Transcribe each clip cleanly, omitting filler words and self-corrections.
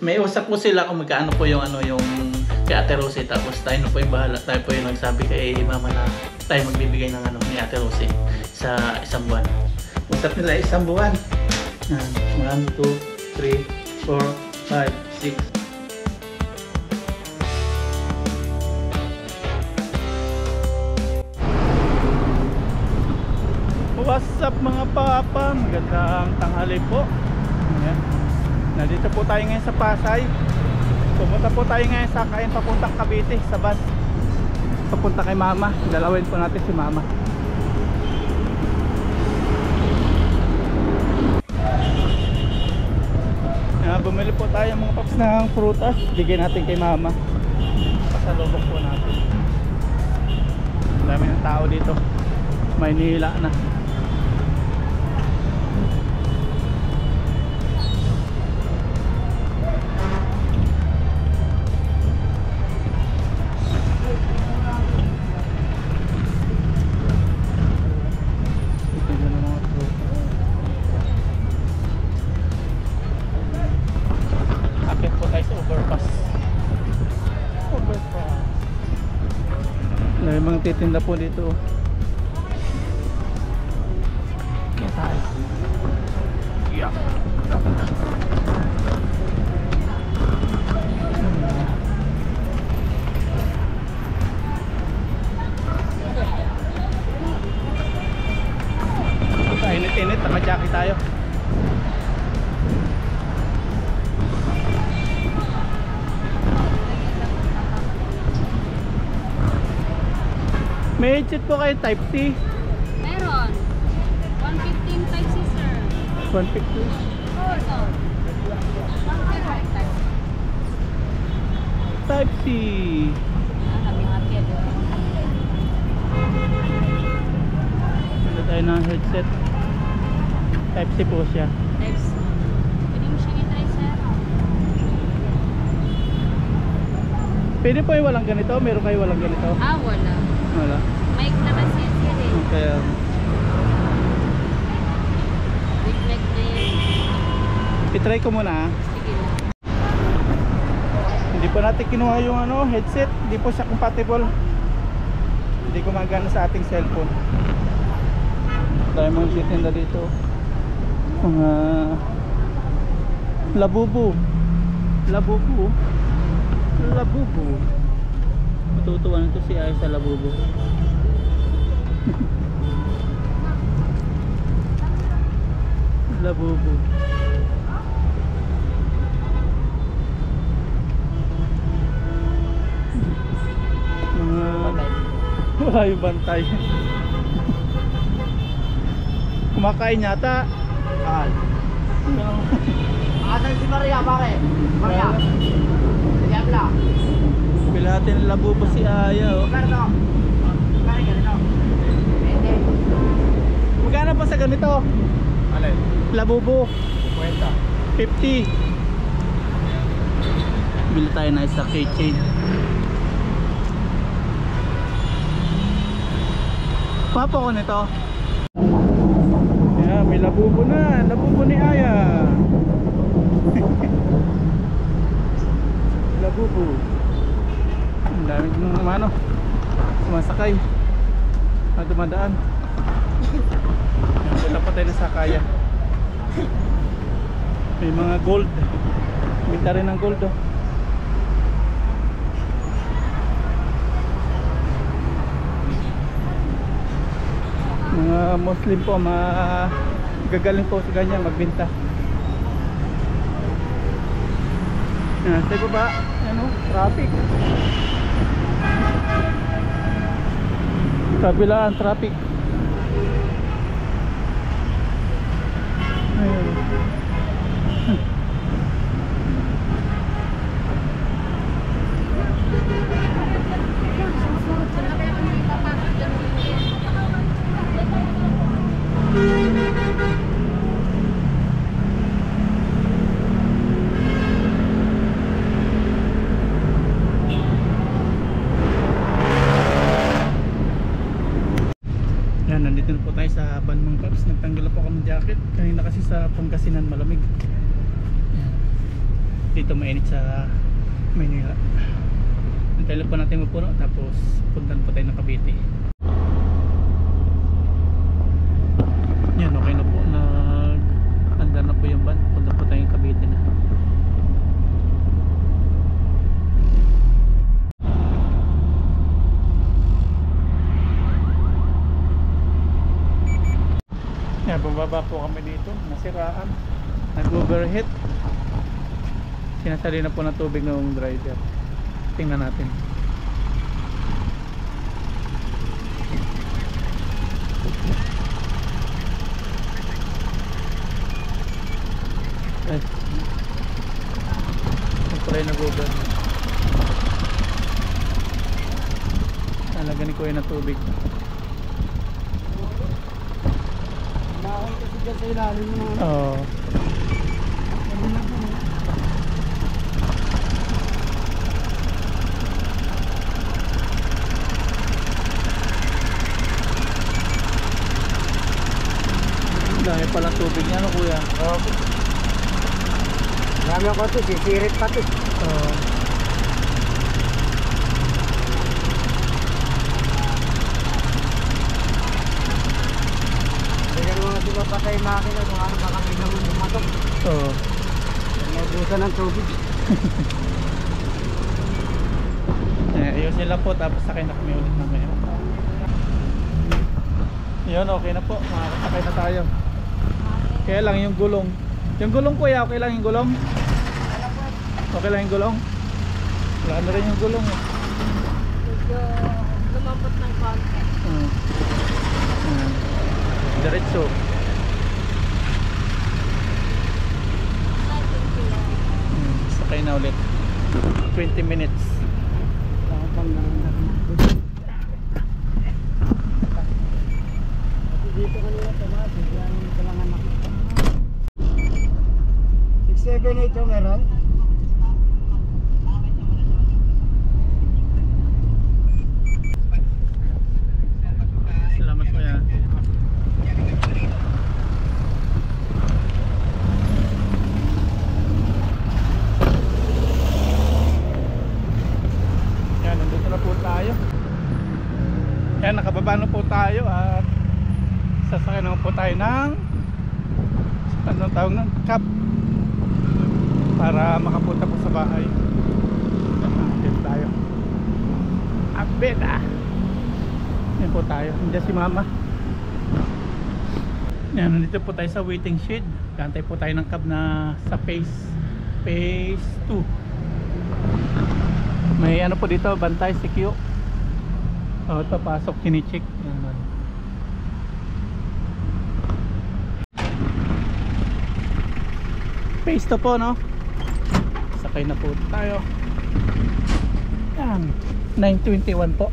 may usap po sila kung magkaano po yung ano yung kay Ate Rosie, tapos tayo na po yung bahala, tayo po yung nagsabi kay mama na tayo magbibigay ng ano ni Ate Rosie sa isang buwan. Usap nila isang buwan. 1, 2, 3, 4, 5, 6. What's up mga papa? Magandang tanghali po. Ayan. Nandito po tayo ngayon sa Pasay. Pumunta po tayo ngayon sa kain papuntang Cavite sa bus. Papunta kay mama. Dalawin po natin si mama. Bumili po tayo mga paps ng prutas. Bigyan natin kay mama. Pasalubok po natin. Ang dami ng tao dito. Maynila na. May mga titinda po dito. Kaya tayo. Yeah. Init-init, naka-jacket tayo. May headset po kayo type C? Meron. 115 type C, sir. 150? Oh, ito. 115 type C. Type C. Kami akit. Ano tayo ng headset? Type C po siya. Type C. Pwede mo siyang i-try, sir. Pwede po yung walang ganito? Meron kayo walang ganito? Ah, wala. Wala. Mic na kasi yan, sir eh. Kaya With mic na yun. i-try ko muna. Sige na. Hindi po natin kinuha yung ano, headset. Hindi po siya compatible. Hindi gumagana sa ating cellphone. Tayo mga titinda dito. Mga labubu. Labubu. Labubu. Matutuwa nito si Ay sa labubu. Labubu. Wala yung bantay. Kumakain yata. Asan si Maria? Bakit? Maria? Diabla? Pilatin labubo si Aya. Oh. Magkano? Ganito? Magkano pa sa ganito? Alin? Labubo 50. 50. Bili tayo na isa keychain. Papa ko nito. Yeah, may labubo na. Labubo ni Aya. Labubo. Ang dami ng ano, sumasakay na dumadaan. Wala pa tayo na sakaya. May mga gold. Minta rin ng gold. Oh. Mga Muslim po, gagaling po sa ganyan magbenta. Sa baba, ano, traffic. Kabila ang traffic. Ayun. Yan, nandito na po tayo sa Banmang Paps. Nagtanggal po ako ng jacket. Kanina kasi sa Pangasinan malamig. dito mainit sa Manila. Antayin po natin mapuno tapos puntan po tayo ng Cavite. Yan, okay na po, nag-andar na po yung van, punta po tayo ng Cavite na. Yan, bumaba po kami dito, nasiraan, nag-overheat. Sinasali na po ng tubig ng driver. Tingnan natin. Ay, nagpalay nag-overheat. Nalagyan ni Kuya ng tubig. Nakakay kasi dyan sa ilalim mo. Oo. Dami palang tubig niya, ano Kuya? Oo. Marami ako ito, sisirit pati. Oo. Kaya mga di ba patay makina kung ano baka may gamon bumatok. Oo. Nagusan ng tubig. Ayusin lang po tapos sakay na kami ulit mamaya. Yun, okay na po, makakasakay na tayo. Kaya lang yung gulong. Yung gulong Kuya, okay lang yung gulong? Okay lang yung gulong? Wala na rin yung gulong eh. Medyo lumambot ng konti. Diretso. Sakay na ulit. 20 minutes. Tapang na dito kanina tumaas, yan yung kalangan ako. 678 meron? Salamat Kuya. Yan, nandito na po tayo. Yan, nakababa na po tayo at sasakay naman po tayo ng anong tawag ng cab para makapunta po sa bahay. Yan tayo. Abeda. Yan po tayo. Nandiyan si Mama. Yan, nandito po tayo sa waiting shed. Kantay po tayo ng cab na sa phase 2. May ano po dito, bantay, secure. Oh, ito pasok, kinicheck. Yan man. Phase 2 po, no? Sakay na po tayo. Yan, 9:21 po.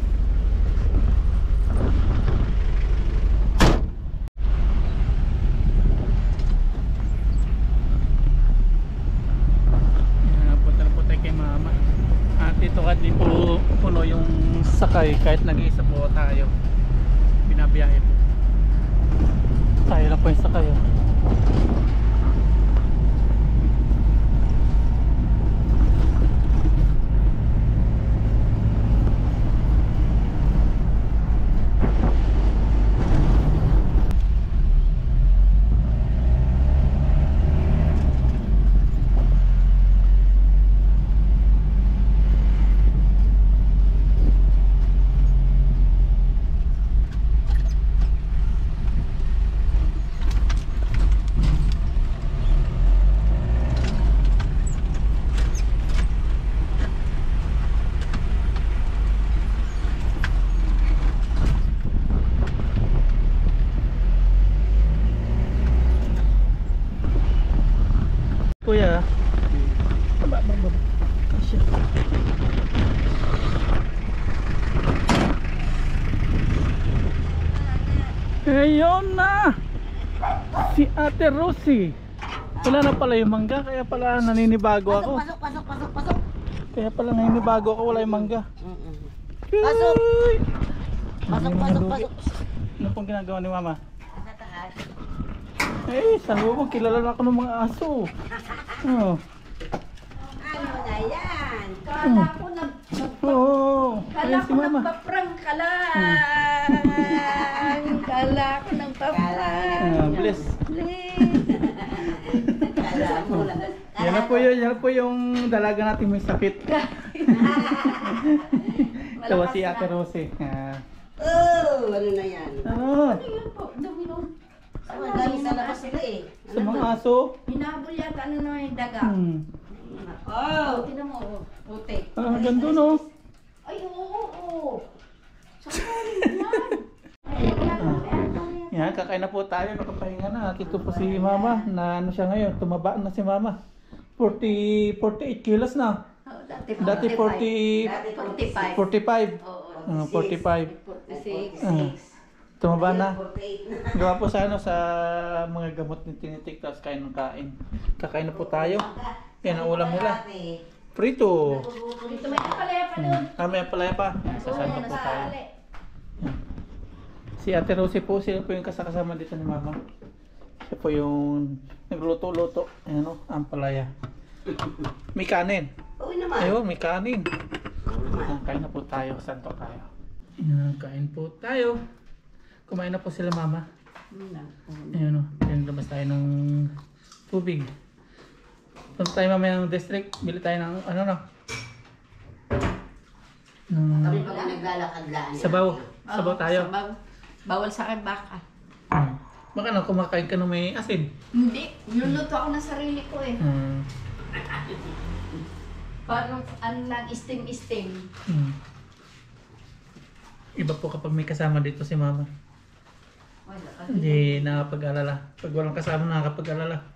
Punta na po tayo kay Mama. At ito kadli po puno yung sakay kahit nag-iisa po tayo. Binabiyahe po. Tayo lang po yung sakay. Oh. Kuya. Baba. Asya. Ayun na. Si Ate Rosie. Wala na pala yung mangga, kaya pala naninibago ako. Pasok. Kaya pala naninibago ako, wala yung mangga. Pasok. Uy! Pasok. Ano pong ginagawa ni Mama? Sa taas. Eh, saan mo kilala na ako ng mga aso. Oh. Kala ko Oo. Kala Ayun si ko Mama. nagpa-prank ka lang. Kala ko nagpa-prank. Bless. Kala mo lang. Yan na po yung dalaga natin may sakit. Ito si Ate Rose. Oh, ano na yan? Ah, Ano yun po? Domino. Galing sa labas sila eh. sa mga aso. Hinabol yata ano na yung daga. Oh! Tinan mo, oh. Puti. Ganda no. Ay, oo. Saan yan? Yan, kakain na po tayo. Nakapahinga na. At ito po si Mama na ano siya ngayon. Tumaba na si Mama. 48 kilos na. Oh, Dati 45. 45. Oo. 45. 46. Tumaba na. 48 na. Gawa po sa ano sa mga gamot ni tinitik tapos kain ng kain. Kakain na po tayo. Yan ang ulam nila. Prito. Dito may kapalaya pa doon. May palaya pa. Sasando po tayo. Si Ate Rosie po, sila po yung kasama dito ni Mama. Siya po yung nagluto-luto. Ayan o, ang palaya. May kanin. Uy naman. Ayun, may kanin. Kain na po tayo. Santo tayo. Ayan, kain po tayo. Kumain na po sila Mama. Ayan o, labas tayo ng tubig. Punta tayo mamaya ng district. Bili tayo ng ano no? Kami pag naglalakad-laan. Sabaw. Sabaw tayo. Sabaw. Bawal sa akin baka. Baka na kumakain ka ng may asin. Hindi. Niluluto ako ng sarili ko eh. Hmm. Parang ano lang, isting-isting. Hmm. Iba po kapag may kasama dito si Mama. Wala ka. Hindi nakapag-alala. Pag walang kasama nakakapag-alala.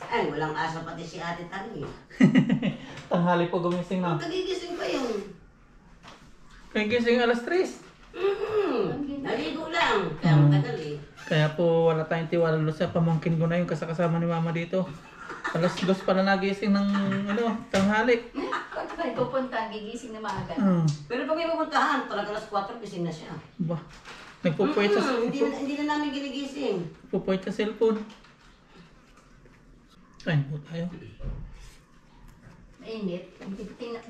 Ay, walang asa pati si Ate Tani. Tanghali po gumising na. Kagigising pa yun. Kaya gising alas 3. Naligo lang. Kaya matagal eh. Kaya po wala tayong tiwala sa pamangkin ko na yung kasama ni Mama dito. Alas 2 pala nagising ng ano, tanghali. Pag may pupunta, gigising na maaga. Pero pag may pupuntahan, talaga alas 4 gising na siya. Ba, nagpupuwit sa, Hindi na namin ginigising. pupuwit sa cellphone. Kain po tayo. Mainit.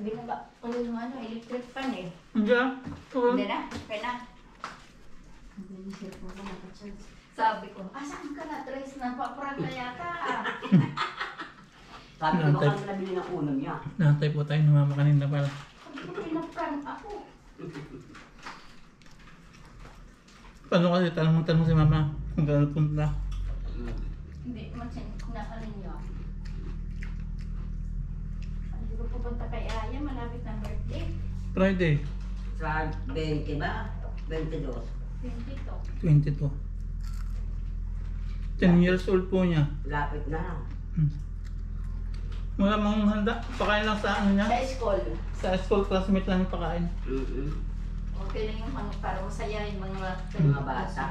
Binaba ko yung ano, electric fan eh. Hindi ah. Hindi na? Kaya na? Sabi ko, saan ka na, Tres? Napaprank na yata. Sabi ko baka nabili ng ulam niya. Natay po tayo ni Mama kanina pala. Sabi ko, pinaprank ako. Paano kasi tanong si Mama kung gano'n punta? Hindi, na ano niyo. Hindi ko pupunta kay Aya, malapit ng birthday. Friday, Sa 20 ba? 22. 22. 22. 10 years old po niya. Lapit na. Wala mang handa. Pakain lang sa ano niya. Sa school. Sa school classmate lang yung pakain. Okay lang yung mga para masaya yung Mga bata.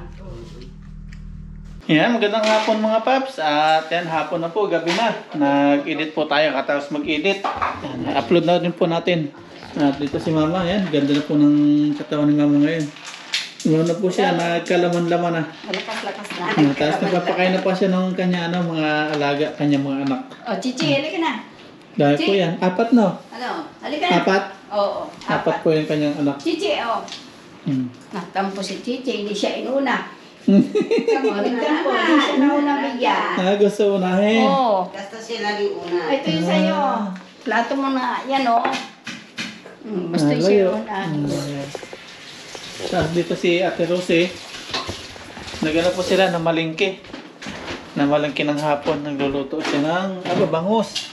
Yan, magandang hapon mga paps. At yan, hapon na po, gabi na. Nag-edit po tayo, katapos mag-edit. Yan, upload na din po natin. At dito si Mama, yan, ganda na po ng katawan ni Mama ngayon. Ngayon na po siya, nagkalaman-laman na. Lakas-lakas na. Tapos nagpapakain na pa siya ng kanya, mga alaga, kanya mga anak. Oh, Chichi, halika na. Dahil po yan, 4 no? Ano? Halika na. 4? Oo. 4 po yung kanyang anak. Chichi, oh. Natampo si Chichi, hindi siya inuna. Tignan po, hindi siya nauna bigyan. Gusto unahin. Oo. Basta siya laging una. Ito yung sa'yo. Plato mo na, yan oh. Basta siya una. Tapos dito si Ate Rose, nagano po sila na malingki. Na malingki ng hapon, nagluluto siya ng bangus.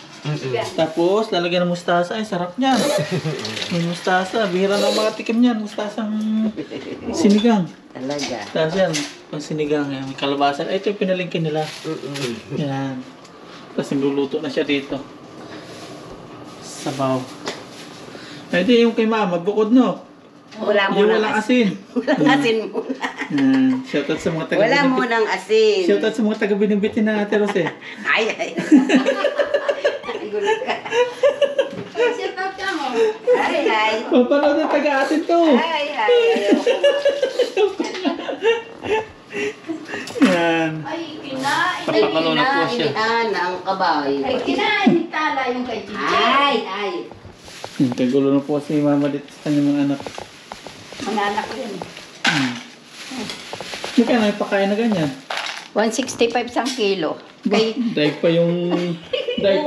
Tapos lalagyan ng mustasa, ay sarap niyan. May mustasa, bihira na mga tikim niyan, mustasang sinigang. Talaga. Tapos yan, pang sinigang, yan, may kalabasa. Ay, ito yung pinalingki nila. Yan. Tapos nagluluto na siya dito. Sabaw. Ay, di yung kay Mama, bukod no? Wala Yung munang walang asin. Walang asin muna. Yan. Shoutout sa mga taga Wala munang asin. Shoutout sa mga taga Binibitin na Ate Rose. Ay. Gulat ka. Shout out ka mo. Ay. Papanood ng taga-atin to. Ay. Yan. Ay, kinain. Papakalo na po siya. Inihan ang kabay. Ay, kinain ni Tala yung kay Chichi. Ay. Kagulo na po si mama dito sa kanyang mga anak. Mga anak ko yun. Magkano yung pakain na ganyan? 165 isang kilo. Kay, Daig pa yung daig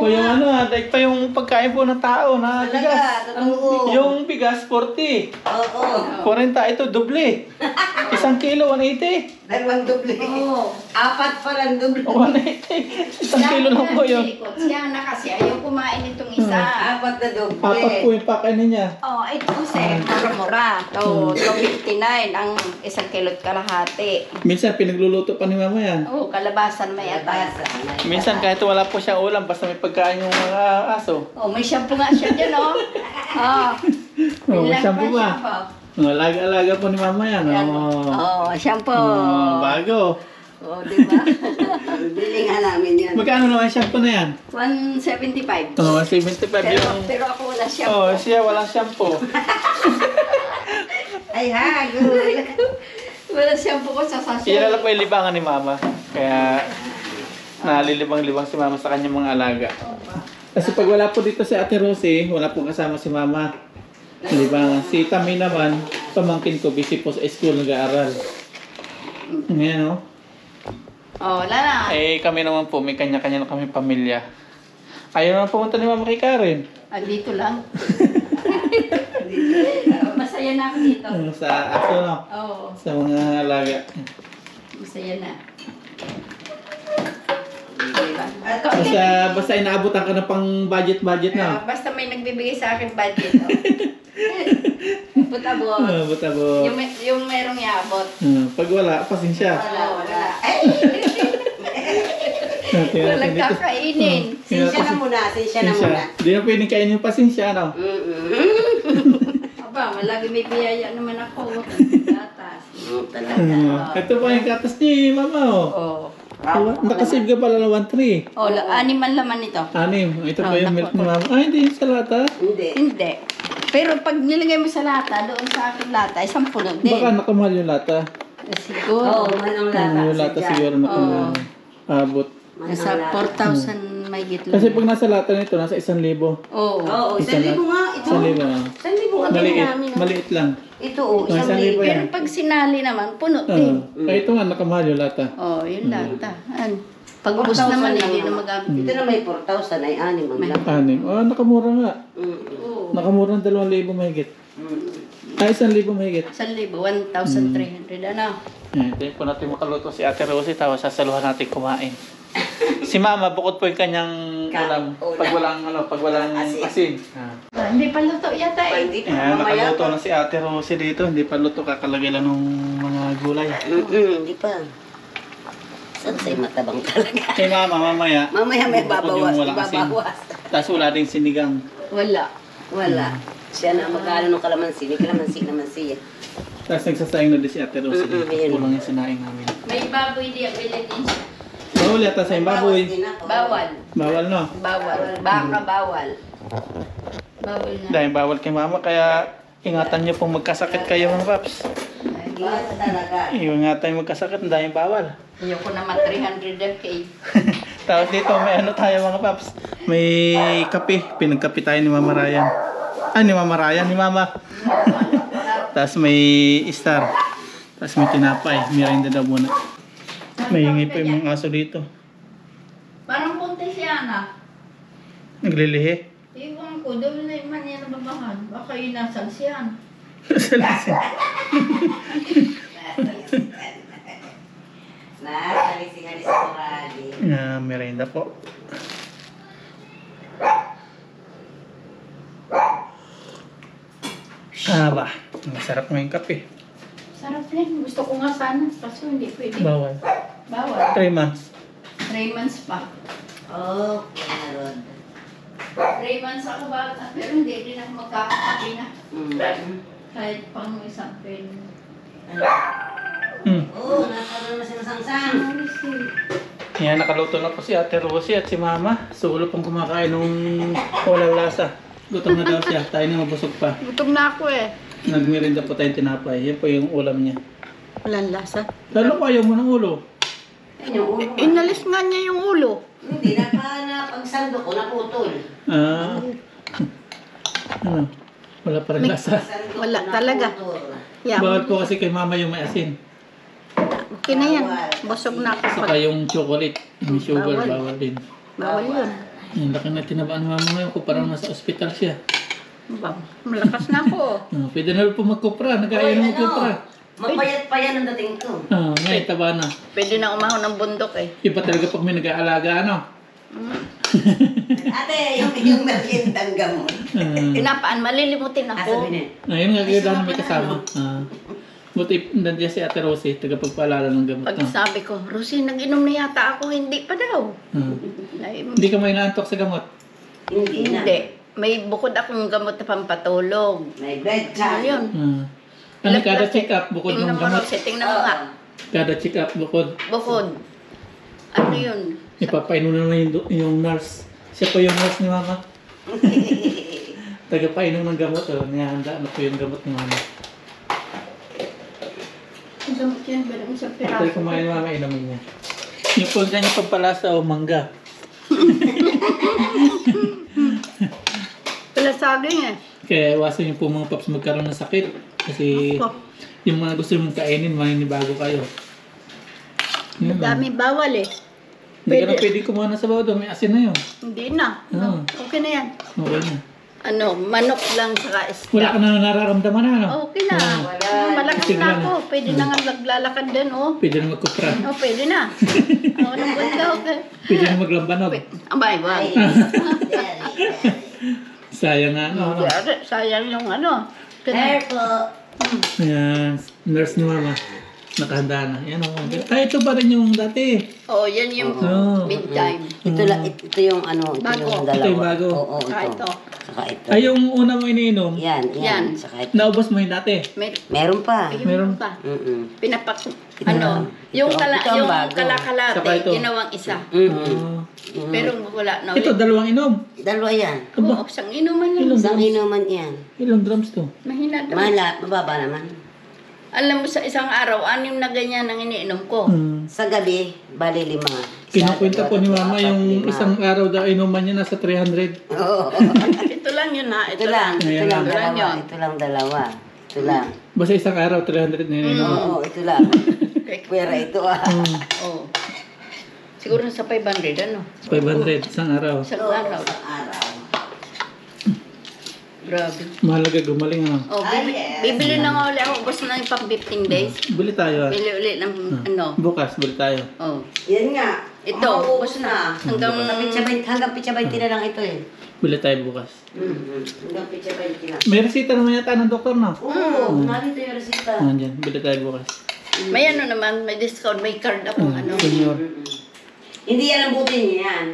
pa yung pagkain po ng tao na bigas. Yung bigas 40. Oo. 40 ito doble. 1 kilo 180. Dalawang doble. oo. Apat pa lang doble. 180. 1 kilo lang po yun. Siya na kasi ayaw kumain itong isa. Apat na doble. Apat po yung pakain niya. Oh, ito kasi mura-mura. To 259 ang isang kilot kalahati. Minsan pinagluluto pa ni mama yan. Oh, kalabasan may atay. Minsan kahit wala po siyang ulam, basta may pagkain yung mga aso. Oh, may shampoo nga siya dyan, oh. Oh. Oh, may Ilan shampoo ba? shampoo? Oh, alaga-alaga po ni mama yan. Yan. Oh. Oh, shampoo. Oh, bago. Oh, di ba? Bili nga namin yan. Magkano naman shampoo na yan? 175. Oh, 75 Pero, yung... pero ako wala shampoo. Oh, siya walang shampoo. Ay, hagol. Wala shampoo ko sa sachet. Iyan na lang po yung libangan ni mama. Kaya nalilibang-libang si mama sa kanyang mga alaga. Kasi pag wala po dito si Ate Rosie, wala po kasama si mama. Libangan. Si Tami naman, pamangkin ko, busy po sa school, nag-aaral. Ngayon, no? Oh, wala na. Eh, kami naman po, may kanya-kanya na kami pamilya. Ayaw naman pumunta ni mama kay Karen. Dito lang. Masaya na ako dito. Sa aso, no? Oo, Sa mga alaga. masaya na. Basta inaabutan ka na pang budget-budget na. Basta may nagbibigay sa akin budget. Oh. Abot-abot. Abot-abot. Yung merong iabot. Pag wala, pasensya. Wala. Tingnan Walang natin dito. kakainin. Sinsya na muna, sinsya na muna. Hindi na pwedeng kainin yung pasensya, ano? Aba, malagi may biyaya naman ako. Gatas. Talaga. Ito pa yung gatas ni mama, oh. Oh. Nakasave ka pala ng 1-3. Oh, animan laman ito. 6. Ito pa Oh, yung milk ni mama. Ay, hindi yung sa lata. Hindi. Hindi. Pero pag nilagay mo sa lata, doon sa akin lata, isang puno din. Baka nakamahal yung lata. Siguro. Oo, manong lata. Yung lata siguro nakamahal. Abot. Nasa 4,000 may gitlo. Kasi pag nasa lata nito, nasa 1,000. Oo. Oo, 1,000 nga. Ito. 1,000. 1,000 nga Maliit. namin. Maliit lang. Ito, oh, May 1,000 1,000. yan. Pero pag sinali naman, puno din. Kaya ito nga, nakamahal yung lata. Oh, yun lata. Pag ubos 4,000 naman, lang hindi na naman. magamit. Ito na may 4,000 ay 6 ang lang. 6. Oh, nakamura nga. Oo. Nakamura ng 2,000 mahigit. Ay, 1,000 mahigit. 1,000, 1,300. Ano? Hindi po natin makaluto si Ate Rosie, tapos sasaluhan natin kumain. Si Mama, bukod po yung kanyang ulam. Pag walang asin. Hindi pa luto yata eh. Hindi pa, Ayan, mamaya nakaluto pa. na si Ate Rosie dito. Hindi pa luto, kakalagay lang ng mga gulay. Hindi pa. Saan matabang talaga. Kay Mama, mamaya. Mamaya may bukod yung babawas. walang asin. Babawas. Tapos wala ding sinigang. Wala. Wala. Siya na magkano ng kalamansi. May kalamansi. Tapos nagsasayang na din si Ate Rosie. Ayan. Kulang yung sinaing namin. May baboy di bilhin din siya. Bawal yata sa baboy. Bawal. Bawal, no? Bawal. Baka bawal. Bawal na. Dahil bawal kay Mama, kaya ingatan niyo pong magkasakit kayo mga paps. Bawal talaga. Ingatan yung magkasakit, dahil bawal. Ayoko naman 300 k. Tapos dito may ano tayo mga paps. May kape. Pinagkape tayo ni Mama Ryan. Ni Mama Ryan, ni Mama. Tapos may star. Tapos may tinapay. Merinda daw muna. May ingay pa yung mga aso dito. Parang punti siya na. Naglilihi. Iwan ko, doon na man yan nababahan. Baka inasal siya. Talisi-talisi ko rali. Merinda po. Ba, masarap mo yung kape. Sarap yan. Gusto ko nga sana. Kaso hindi pwede. Bawal. Bawal. 3 months. 3 months pa. Okay, naroon. 3 months ako bata. Pero hindi din ako magkakakapi na. Kahit pang isang pen. Oo, nakaroon na sila sangsang. Yan, nakaluto na po si Ate Rosie at si Mama. Sulo pong kumakain nung walang lasa. Gutom na daw siya. Tayo na mabusog pa. Gutom na ako eh. Nagmirinda po tayong tinapay. Yan po yung ulam niya. Walang lasa. Lalo ko ayaw mo ng ulo. Ay, yung ulo. Inalis nga niya yung ulo. Hindi, pagsando ko, naputol. Ano? Wala pa rin lasa. Wala talaga. Yeah. Bawal po kasi kay mama yung may asin. Okay na yan. Busog na ako. Saka yung chocolate, yung sugar, Bawal. bawal din. Bawal yun. Ang laki na tinabaan ni mama ngayon ko, parang nasa ospital siya. Malakas na ako. Pwede na rin po magkupra, nag-aayaw na magkupra. Mapayat pa yan ang dating ko. Ngayon, taba na. Pwede na umahon ng bundok eh. Iba talaga pag may nag-aalaga, ano? Ate, yung meriendang gamot. Pinapaan, malilimutin ako. Sabi niya. Ayun nga, kaya dahil may kasama. Buti nandiyan si Ate Rosie, tagapagpaalala ng gamot. Pag sabi ko, Rosie, nag-inom na yata ako, hindi pa daw. Ay, Hindi ka may naantok sa gamot. Hindi na. hindi. May bukod akong gamot na pampatulog. May bedtime. Ayun. Ano, kada check-up, bukod ng Tingnan mo, gamot. Rosie, tingnan mo nga. Kada check-up, bukod. Bukod. Ano yun? Ipapainom na naman yung nurse. Siya po yung nurse ni mama. Tagapainom ng gamot. Nihanda na po yung gamot ni mama. Ang gamot yan, meron isang After piraso. kumain ni mama, inumin niya. Yung po niya pampalasa o mangga. Pala saging eh. Kaya iwasan niyo po mga paps magkaroon ng sakit. Kasi Ako. yung mga gusto mong kainin, maninibago kayo. Yun lang. Dami bawal eh. Hindi ka na pwede kumuha na sa bawdo, may asin na yun. Hindi na. Oo. Okay na yan. Okay na. Ano, manok lang saka isda. Wala ka na nararamdaman na, ano? Okay na. Malakas Sige na lang. ako. Pwede na nga naglalakad din, oh. Pwede na magkupra. Oh, pwede na. Oh, nabot ka, okay. Pwede na maglambanog. Abay, wow. Sayang nga, ano? Yari, sayang yung ano. Careful. Ayan, nurse ni mama. Nakahanda na. Yan ako. Ay, ito pa rin yung dati. Oh, yan yung Oo. mid-time. Ito yung ano, ito Bago. yung dalawa. Ito yung bago. Oo, Ah, ito. ito. Saka ito. Ay, yung una mo iniinom, Yan. Yan. Saka ito. naubos mo yung dati. Meron pa. Meron. pa. Pinapak. Ano, yung ito ang yung bago. Saka kalakalate, ito. ginawang isa. Ah. Pero wala na. Ito, dalawang inom. Dalawa yan. Oo, isang inuman lang. Isang inuman yan. Ilang grams to? Mahina daw. Mababa naman. Alam mo, sa isang araw, anim na ganyan ang iniinom ko. Sa gabi, bali 5. Kinukwenta po ni mama yung isang araw daw inuman niya nasa 300. Oo. Ito lang yun ha. Ito lang. Ayan Ito lang lang. dalawa. Yun. Ito lang dalawa. Ito lang. Basta isang araw 300 na ininom. Oo, ito lang. Pwera ito ah. Oo. Siguro sa 500, ano? 500 isang araw. Isang araw. Araw. Grabe. Mahalaga gumaling, ano? Oh, bibili na nga ulit ako. Ubus na yung pang 15 days. Bili tayo, ah. Bili ulit ng ano. Bukas, bili tayo. Oh. Yan nga. Ito, ubus na. Hanggang pitsa 20 na lang ito eh. Bili tayo bukas. Hanggang pitsa 20 na. May resita naman yata ng doktor, no? Oo, narito yung resita. Nandiyan, bili tayo bukas. May ano naman, may discount, may card ako. Ano. Senior. Hindi yan ang buti niya yan.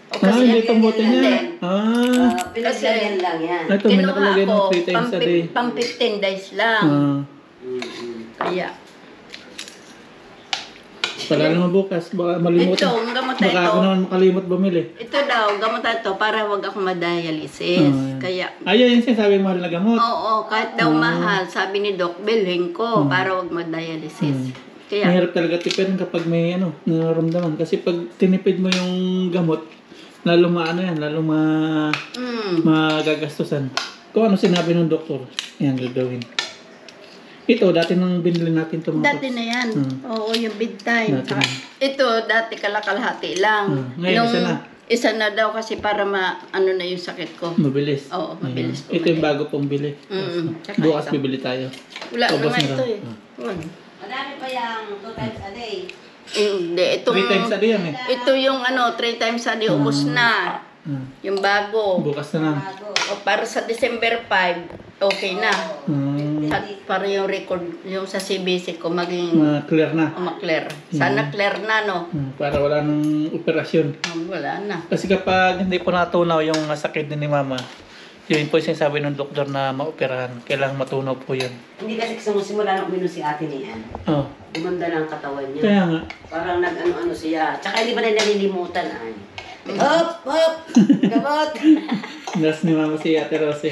O Ah, hindi kasi itong bote niya. Ah, Pinaglayan lang yan. ito may kinuha nakalagay ng ako 3 times a day. pang 15 days lang. Ah, Kaya, pala naman bukas, baka malimutan. ito, ang gamot na Baka ito. ako naman makalimot bumili. Ito daw, gamot na ito para wag ako madialysis. Kaya, Ayun yung sinasabi mahal na gamot. oo, kahit daw mahal, sabi ni Doc, bilhin ko para wag madialysis. Kaya, Mahirap talaga tipirin kapag may nararamdaman. Kasi pag tinipid mo yung gamot, lalo yan, lalo magagastusan. Kung ano sinabi ng doktor, yan gagawin. Ito, dati nang binili natin ito. dati na yan. Oo, yung big time. Dati na. Ito, dati kalakalhati lang. Ngayon, isa na. Isa na daw kasi para ano na yung sakit ko. Mabilis. Oo, mabilis Ayan. Ito yung bago pong bili. Tsaka Bukas ito. bibili tayo. Wala na Ubos nga na ito lang. eh. Wala. Madami pa yung 2 times a day. Hindi, itong... 3 times a day yan eh. Ito yung 3 times a day, ubos na. Yung bago. Bukas na lang. O para sa December 5, okay na. At para yung record, yung sa CBC ko maging Clear na. ma-clear. Sana clear na, no? Para wala nang operasyon. Wala na. Kasi kapag hindi po natunaw yung sakit ni mama, yun po yung sinasabi ng doktor na maoperahan. Kailangan matunaw po yun. Hindi kasi simula nung uminom si ate niyan. Oh. Gumanda na ang katawan niya. Kaya nga. Parang nag-ano-ano siya. Tsaka hindi ba na nalilimutan ay. Hop! Hop! Gamot! Nurse ni mama si Ate Rose.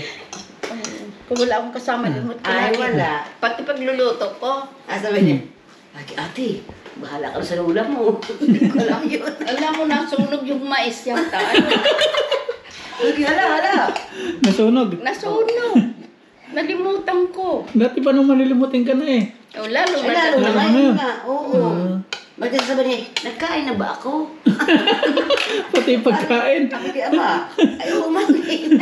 Kung wala akong kasama, limot ko Ay, lagi. wala. Pati pagluluto ko. Sabi niya, ate, bahala ka sa ulam mo. Hindi ko alam yun. Alam mo, nasunog yung mais yata. Ano? Hala. Nasunog. Nasunog. Nalimutan ko. Dati pa nung malilimutin ka na eh. O, lalo Ay, lalo na. na Lalo ngayon na. nga. Oo. Ba't yung sabi niya, nagkain na ba ako? Pati pagkain. Sabi kay ama, ay umamin.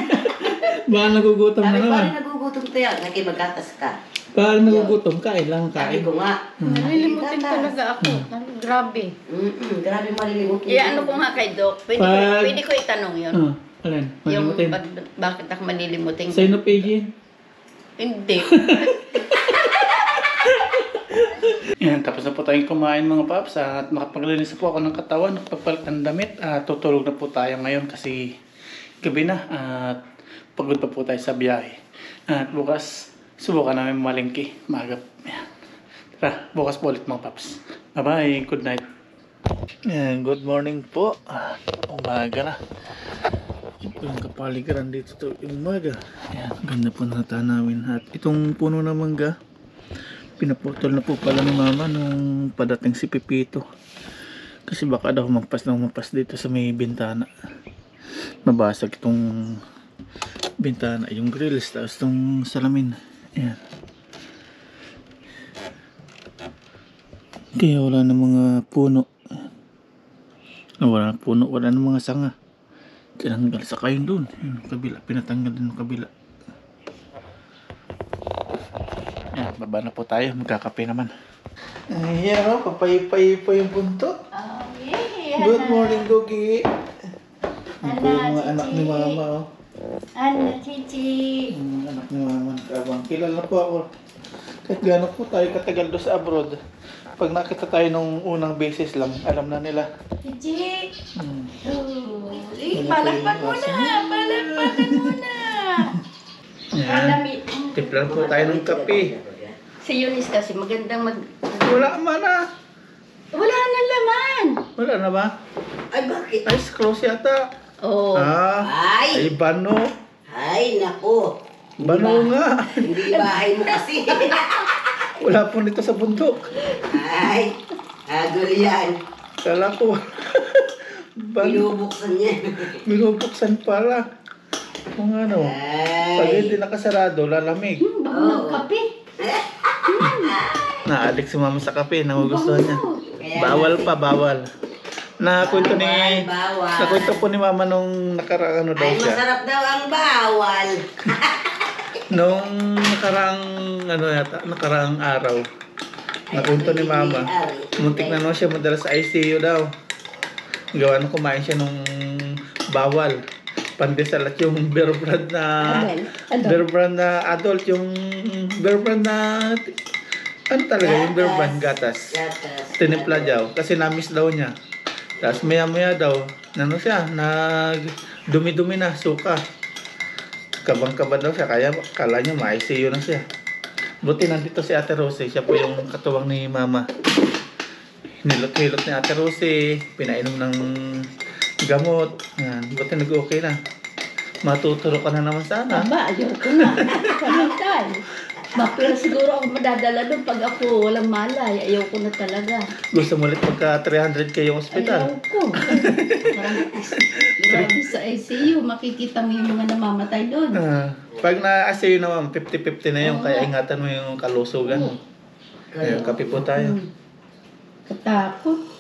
Baka nagugutom na Sabi, naman. parang nagugutom tayo. Nakimagatas ka. Baka nagugutom, kain lang, Sabi kain. ko nga. Nalilimutin talaga ako. Grabe. Grabe malilimutin. Ano ko nga kay Doc, pwede ko itanong yun. Alin? Yung Malilimutin. bakit ako malilimutin? Sa'yo na page Hindi. Yan, tapos na po tayong kumain mga paps at makapaglinis po ako ng katawan, nakapagpalit ng damit at tutulog na po tayo ngayon kasi gabi na at pagod pa po tayo sa biyahe. At bukas, subukan namin malingki, magap. Yan. Tara, bukas po ulit mga paps. Bye bye, good night. Yan, good morning po. Umaga na. Ito yung kapaligiran dito to umaga. Yan, ganda po na tanawin. At itong puno ng mangga, pinaputol na po pala ni mama nung padating si Pipito. Kasi baka daw magpas dito sa may bintana. Mabasag itong bintana, yung grills, tapos itong salamin. Ayan. Kaya wala na mga puno. Wala na puno, wala na mga sanga. Tinanggal sa kayon dun. Yung kabila, pinatanggal din yung kabila. Yan, baba na po tayo. Magkakape naman. Ayan o, papayipay po yung buntot. Oh, yeah. Good morning, Gogi. Yan po yung mga anak ni mama o. Ano, Chichi? Yung mga anak ni mama. Abang, kilala po ako. Kahit gano'n po tayo katagal doon sa abroad. Pag nakita tayo nung unang beses lang, alam na nila. Chichi! Hmm. Palakpan mo na! Palakpan mo na! Yan. Tiplan po tayo ng kape. Si Eunice kasi magandang Wala man ah. Wala na laman! Wala na ba? Ay, bakit? Ay, close yata. Oh. Ay! Ay, bano. Ay, naku. Bano nga. Hindi bahay mo kasi. Wala po nito sa bundok. Ay, agol yan. Kala ko. Bano. Binubuksan niya. Binubuksan pala. Kung ano. Pag Ay. hindi nakasarado, lalamig. Bago ng kape. Naadik si mama sa kape. Nagugustuhan niya. Kaya Bawal pa, bawal. Nakwento ni... Bawal. Nakwento po ni mama nung nakaraang ano daw Ay, siya. masarap daw ang bawal. Nung nakaraang araw. Nakwento ni mama. Muntik na naman siya madala sa ICU daw. Gawa nung kumain siya nung bawal. Pandesal at yung bear brand na adult, yung bear brand na ano talaga, yung bear brand gatas. Tinimpla daw kasi na-miss daw niya. Tapos maya daw, ano siya, dumi-dumi na, suka. Kabang-kaba daw siya, kaya kala niya ma-ICU na siya. Buti nandito si Ate Rosie, siya po yung katuwang ni mama. Nilot-hilot ni Ate Rosie, pinainom ng gamot. Yan, buti nag-okay na. Matuturo ka na naman sana. Aba, ayoko na. Palitan. Pero siguro ako madadala doon pag ako walang malay. Ayoko na talaga. Gusto mo ulit magka 300k yung ospital? Ayoko. Grabe sa ICU. Makikita mo yung mga namamatay doon. Pag na-ICU naman, 50-50 na yun. Kaya ingatan mo yung kalusugan mo. Kaya kape po tayo. Katakot.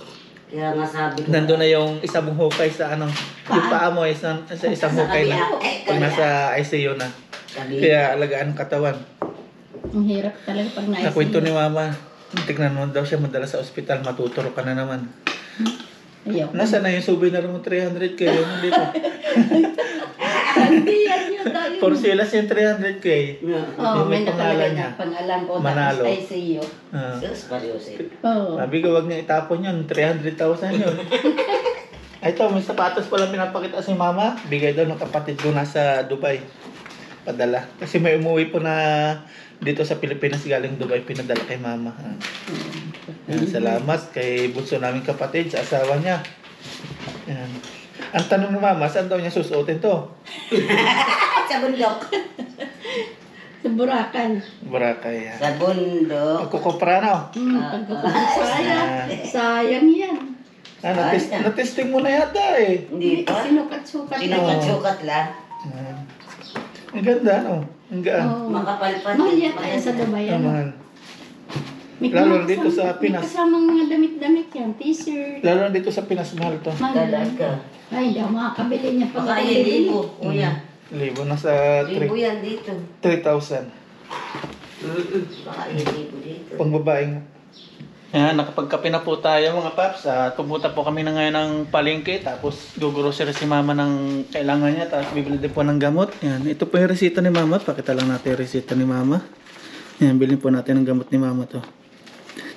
Kaya nga sabi ko. Nandun na yung isang hukay sa ano. Yung paa mo sa isang hukay na. Pag nasa ICU na. Kaya alagaan ang katawan. Ang hirap talaga pag na-ICU. Nakwento ni mama. Tignan mo daw siya madala sa ospital. Matuturo ka na naman. Ayoko. Nasa na yung souvenir mo 300k? Yun dito. Hindi yan yun tayo. Porcelas yung 300k. Oo, may pangalan nakalagay na pangalan ko. Manalo. Tapos ICU. Sus, Mariusip. Oo. Sabi ko, wag niya itapon yun. 300,000 yun. Ay, ito, may sapatos pala pinapakita si mama. Bigay daw ng kapatid ko nasa Dubai. Padala. Kasi may umuwi po na dito sa Pilipinas galing Dubai. Pinadala kay mama. Yan, salamat kay bunso namin kapatid sa asawa niya. Yan. Ang tanong ni mama, saan daw niya susuotin to? Sa bundok. Sa Boracay. Boracay. Yan. Sa bundok. Pagkukupra na. Sayang. Sayang yan. Na-testing mo na yata eh. Hindi pa. Sinukat-sukat Sinukat-sukat lang. Ayan. Ang ganda, no? Ang gaan. Oo. Makapal pa. Mahal yata yan sa Dubai. Ang Ano? mahal. May Lalo kasama- dito sa Pinas. May kasamang mga damit-damit yan. T-shirt. Lalo na dito sa Pinas, mahal to. Mahal. Talaga. Ay, hindi ako makakabili niya pag Baka ako yan, bibili. libo. Kuya. Libo na sa Libo yan dito. 3,000. Baka yan, libo dito. Pang babaeng. Ayan, nakapagkape na po tayo mga paps. Pupunta po kami na ngayon ng palengke. Tapos gugrocery si mama ng kailangan niya. Tapos bibili din po ng gamot. Ayan, ito po yung resita ni mama. Pakita lang natin yung resita ni mama. Ayan, bilhin po natin ng gamot ni mama to.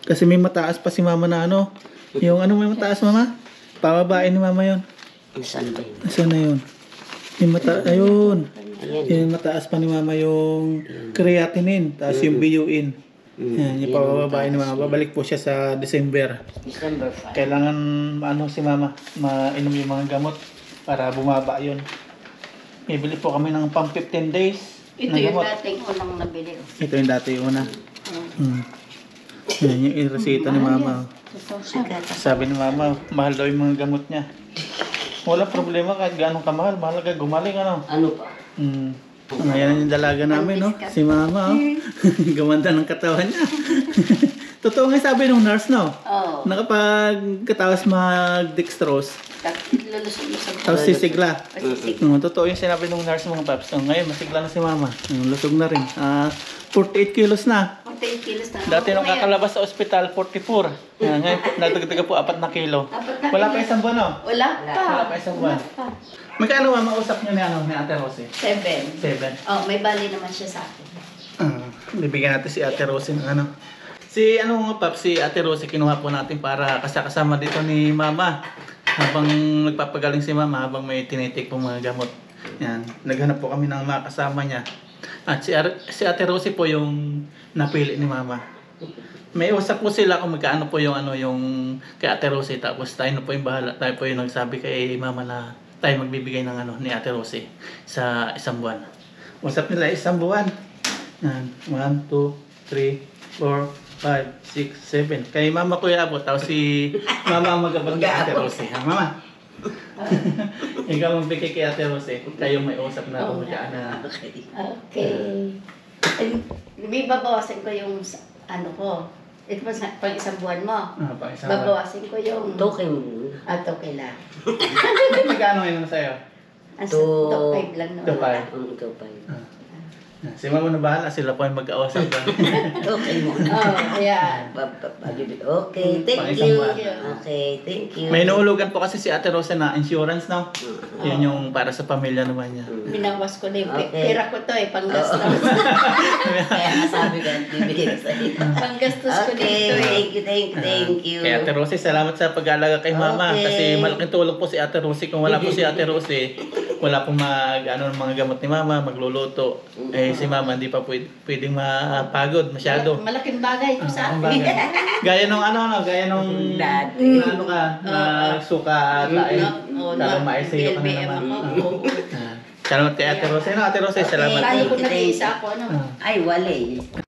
Kasi may mataas pa si mama na ano. Yung ano may mataas mama? Pababain ni mama yon. Saan ba yun? Saan na yun? Yung ayun. Ayan. Yung mataas pa ni mama yung creatinine. Tapos yung BUN. Yan, yung pababain ni mama. Babalik po siya sa December. December 5. Kailangan ano si mama, mainom yung mga gamot para bumaba yun. Bibili po kami ng pang 15 days Ito na yung gamot. dating unang nabili. Ito yung dati yung una. Yan yung resita ni mama. Sabi ni mama, mahal daw yung mga gamot niya. Wala problema kahit gaano kamahal. Mahalaga gumaling ano. Ano pa? Ngayon yung dalaga namin, no? Si mama, oh. Gumanda ng katawan niya. Totoo nga sabi ng nurse, no? Oo. Nakapagkatawas mag-dextrose, Lulusog mo sa tapos sisigla. Pasisig. Totoo yung sinabi ng nurse mga paps. Ngayon, masigla na si mama. Lusog na rin. 48 kilos na. 48 kilos na. Dati nung Ngayon, kakalabas sa ospital, 44. Ngayon, nagdagdaga po 4 na kilo. apat na Wala pa kilo. isang buwan, no? Wala pa. Wala pa isang buwan. Wala pa. Magkano mama usap niyo ni Ate Rosie? 7. 7. Oh, may bali naman siya sa akin. Bibigyan natin si Ate Rosie ng ano. Si ano nga pap, si Ate Rosie kinuha po natin para kasama dito ni Mama. Habang nagpapagaling si Mama, habang may tinitik pong mga gamot. Yan, naghanap po kami ng mga kasama niya. At si Ate Rosie po yung napili ni Mama. May usap po sila kung magkaano po yung ano yung kay Ate Rosie, tapos tayo na po yung bahala. Tayo po yung nagsabi kay Mama na tayo magbibigay ng ano ni Ate Rosie sa isang buwan. Usap nila isang buwan. Yan. 1, 2, 3, 4, 5, 6, 7. Kay Mama ko iabot. Tapos si Mama ang mag-abot kay Ate Rosie. Ha, Mama? Ikaw magbigay kay Ate Rosie. Kayo may usap na kung magkaan na. Okay. Okay. May babawasan ko yung ano ko. Ito pa pag isang buwan mo. Pang isang buwan. Babawasan ko yung... Token. Okay lang. Magkano ngayon sa'yo? Top 5 lang Top naman. 5. Ang token. Si Mama na bahala. Sila po yung mag-aawasap. Token mo. Oh, ayan. Okay, thank Pang you. isang buwan. Okay, thank you. May inuulugan po kasi si Ate Rosie na insurance, no? Yun yung para sa pamilya naman niya. Binawas ko na yung Okay. pera ko to eh, panggastos. Kaya nasabi ko, bibigay ko sa iyo. Panggastos ko Okay, dito eh. thank you. Kay Ate Rosie, salamat sa pag-aalaga kay Mama. Okay. Kasi malaking tulong po si Ate Rosie. Kung wala po si Ate Rosie, wala pong mga gamot ni Mama, magluluto. Si Mama hindi pa pwedeng mapagod masyado. Malaking bagay ito sa Ang akin. bagay. Gaya nung gaya nung Dati. ano ka, suka tayo. Tapos maisiyo ka na BLBM naman. ako. Salamat kay Ate Rosie. No, Ate Rosie, salamat. Paano po. kung nag-iisa ako, ano? Ay, wala eh.